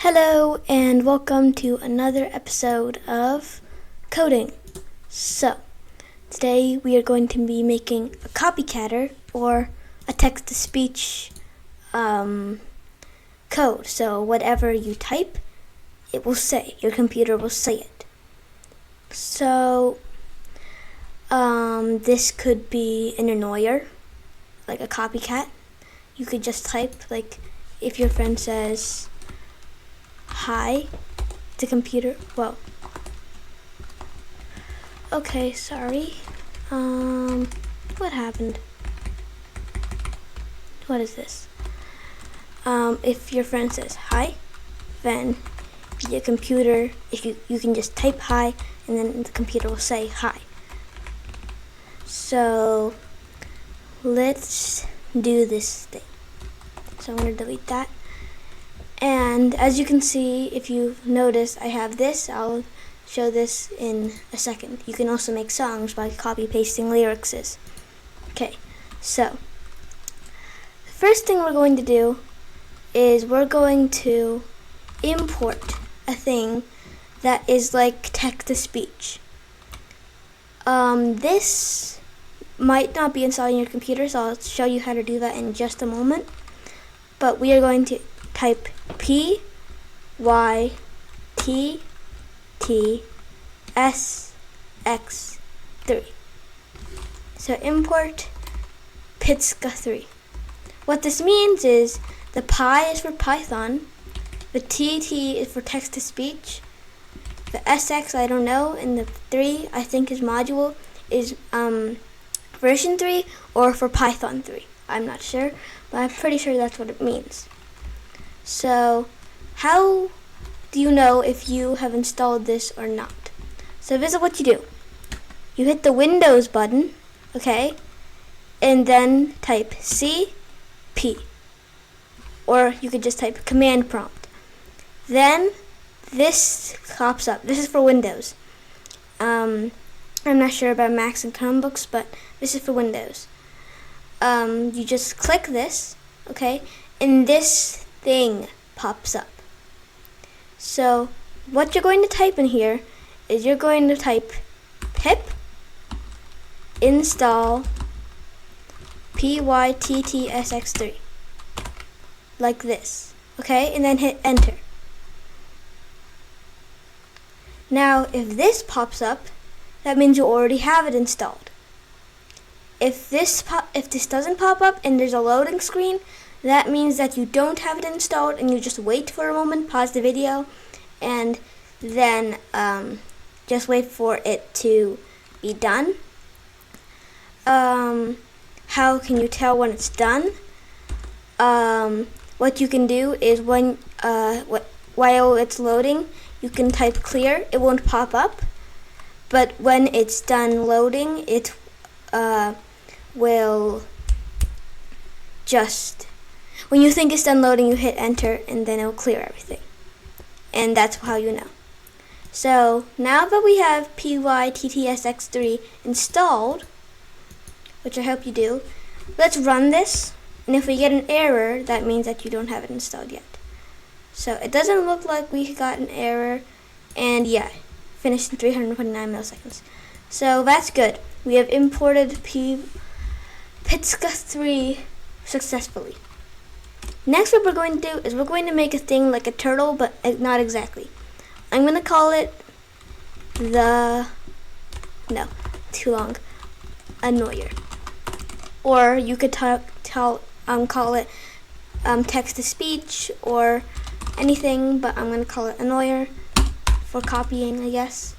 Hello and welcome to another episode of Coding. So, today we are going to be making a copycatter or a text-to-speech code. So whatever you type, it will say, your computer will say it. So, this could be an annoyer, like a copycat. You could just type, like, if your friend says, hi, the computer. Whoa. Okay, sorry. What happened? What is this? If your friend says hi, then the computer, if you can just type hi, and then the computer will say hi. So let's do this thing. So I'm going to delete that. And as you can see, if you've noticed, I have this. I'll show this in a second. You can also make songs by copy-pasting lyrics. Okay, so the first thing we're going to do is we're going to import a thing that is like text-to-speech. This might not be installed on your computer, so I'll show you how to do that in just a moment. But we are going to type pyttsx3. So import pyttsx3. What this means is the Py is for Python, the TT is for text-to-speech, the SX I don't know, and the 3 I think is module is version 3 or for Python 3. I'm not sure, but I'm pretty sure that's what it means. So, how do you know if you have installed this or not? So this is what you do. You hit the Windows button, okay, and then type CP. Or you could just type command prompt. Then this pops up. This is for Windows. I'm not sure about Macs and Chromebooks, but this is for Windows. You just click this, okay, and this thing pops up. So what you're going to type in here is you're going to type pip install pyttsx3 like this, okay, and then hit enter. Now if this pops up, that means you already have it installed. If this doesn't pop up and there's a loading screen, that means that you don't have it installed and you just wait for a moment, pause the video, and then just wait for it to be done. How can you tell when it's done? What you can do is when while it's loading, you can type clear. It won't pop up, but when it's done loading, it will just, when you think it's done loading, you hit enter and then it will clear everything. And that's how you know. So now that we have pyttsx3 installed, which I hope you do, let's run this. And if we get an error, that means that you don't have it installed yet. So it doesn't look like we got an error. And yeah, finished in 329 milliseconds. So that's good. We have imported pyttsx3 successfully. Next, what we're going to do is we're going to make a thing like a turtle, but not exactly. I'm going to call it annoyer. Or you could call it text-to-speech or anything, but I'm going to call it annoyer for copying, I guess.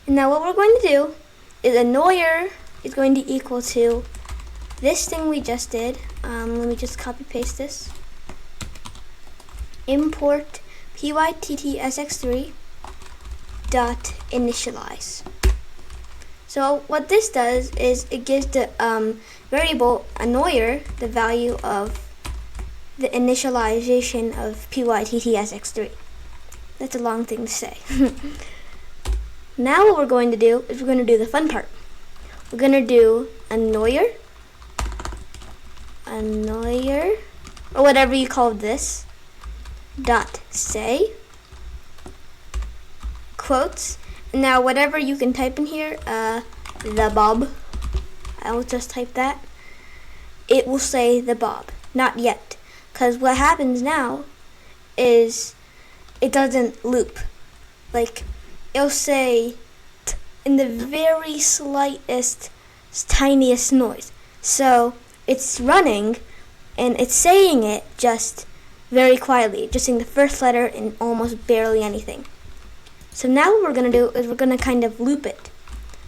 And now what we're going to do is annoyer is going to equal to this thing we just did. Let me just copy paste this. Import pyttsx3 dot initialize. So what this does is it gives the variable annoyer the value of the initialization of pyttsx3. That's a long thing to say. Now what we're going to do is we're going to do the fun part. We're going to do annoyer, or whatever you call this, dot say quotes. And now whatever you can type in here, the Bob, I will just type that. It will say the Bob, not yet. Because what happens now is it doesn't loop. Like, it'll say in the very slightest, tiniest noise. So it's running and it's saying it just very quietly, just saying the first letter and almost barely anything. So now what we're going to do is we're going to kind of loop it.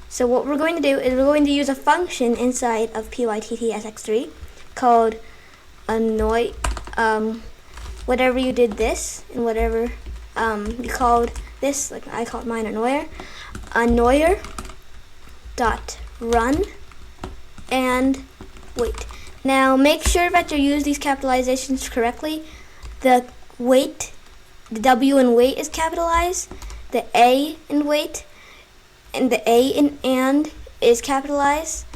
So what we're going to do is we're going to use a function inside of pyttsx3 called annoy, whatever you did this and whatever you called this, like I called mine annoyer dot run and wait. Now make sure that you use these capitalizations correctly. The wait, the W in wait is capitalized, the A in wait, and the A in and is capitalized,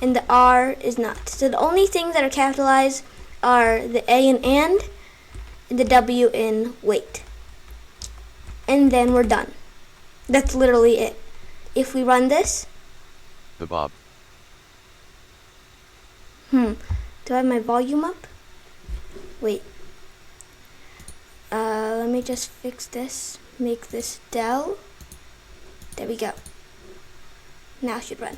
and the R is not. So the only things that are capitalized are the A in and the W in wait. And then we're done. That's literally it. If we run this, the Bob. Do I have my volume up? Wait. Let me just fix this. Make this del. There we go. Now it should run.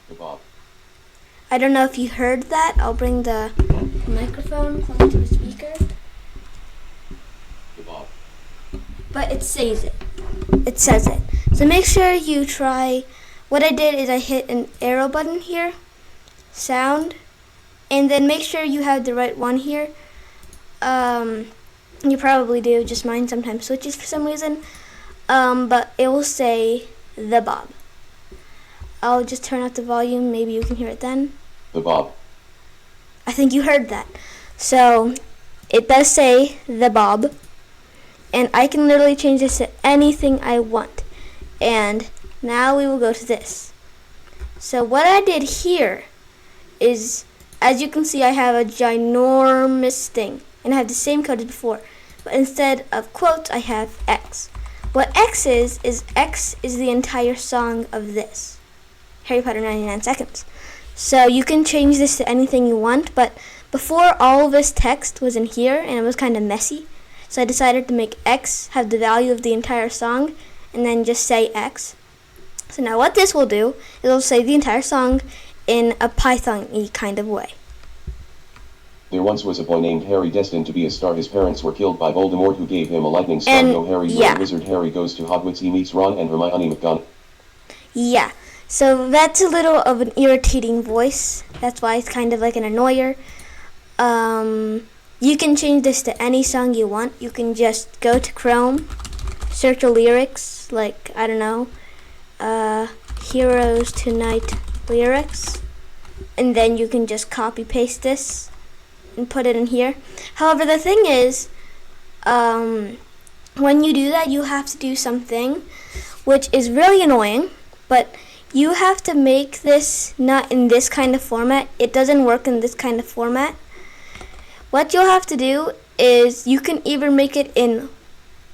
The Bob. I don't know if you heard that. I'll bring the microphone close to the speaker. The Bob. But it says it. It says it. So make sure you try. What I did is I hit an arrow button here, sound, and then make sure you have the right one here. You probably do, just mine sometimes switches for some reason. But it will say the Bob. I'll just turn up the volume, maybe you can hear it then. The Bob. I think you heard that. So it does say the Bob, and I can literally change this to anything I want. And now we will go to this. So what I did here is, as you can see, I have a ginormous thing, and I have the same code as before, but instead of quotes I have X. What X is X is the entire song of this, Harry Potter 99 Seconds. So you can change this to anything you want, but before all of this text was in here and it was kind of messy, so I decided to make X have the value of the entire song and then just say X. So now what this will do is it'll say the entire song in a Python-y kind of way. There once was a boy named Harry destined to be a star. His parents were killed by Voldemort, who gave him a lightning star. No, Harry, you're a wizard. Harry goes to Hogwarts. He meets Ron and Hermione McGonagall. Yeah, so that's a little of an irritating voice. That's why it's kind of like an annoyer. You can change this to any song you want. You can just go to Chrome, search the lyrics, like, I don't know, Heroes Tonight lyrics, and then you can just copy paste this and put it in here. However, the thing is, when you do that, you have to do something which is really annoying, but you have to make this not in this kind of format. It doesn't work in this kind of format. What you'll have to do is you can either make it in,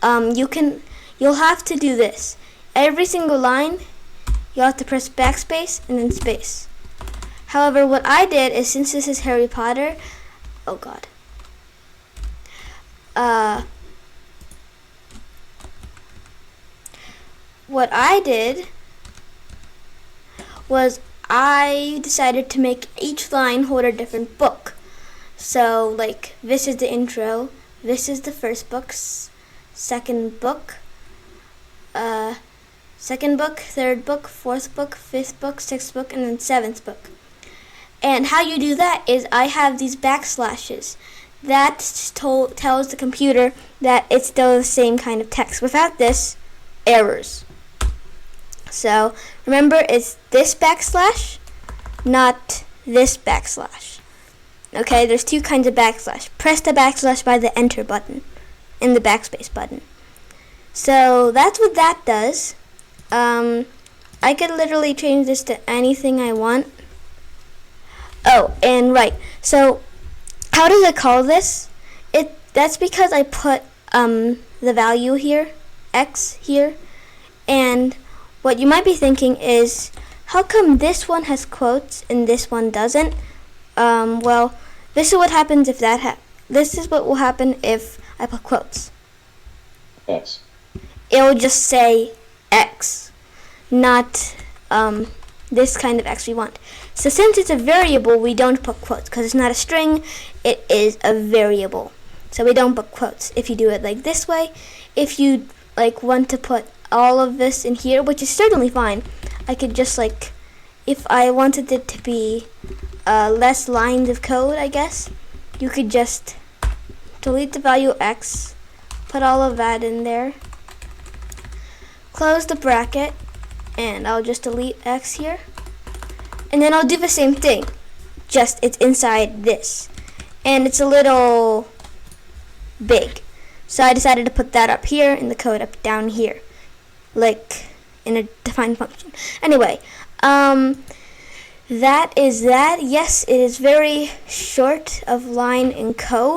you'll have to do this. Every single line, you'll have to press backspace and then space. However, what I did is, since this is Harry Potter, oh god. What I did was I decided to make each line hold a different book. So, like, this is the intro, this is the first book, second book, third book, fourth book, fifth book, sixth book, and then seventh book. And how you do that is I have these backslashes. That tells the computer that it's still the same kind of text. Without this, errors. So remember, it's this backslash, not this backslash. Okay, there's two kinds of backslash. Press the backslash by the enter button and the backspace button. So that's what that does. I could literally change this to anything I want. Oh, and right. So how does it call this? That's because I put the value here X here. And what you might be thinking is, how come this one has quotes and this one doesn't? Well, this is what happens if this is what will happen if I put quotes. X. It will just say X, not this kind of X we want. So since it's a variable, we don't put quotes because it's not a string, it is a variable. So we don't put quotes if you do it like this way. If you want to put all of this in here, which is certainly fine, I could just if I wanted it to be less lines of code, I guess, you could just delete the value X, put all of that in there, close the bracket, and I'll just delete X here. And then I'll do the same thing, just it's inside this. And it's a little big. So I decided to put that up here and the code up down here, in a defined function. Anyway, that is that. Yes, it is very short of line in code.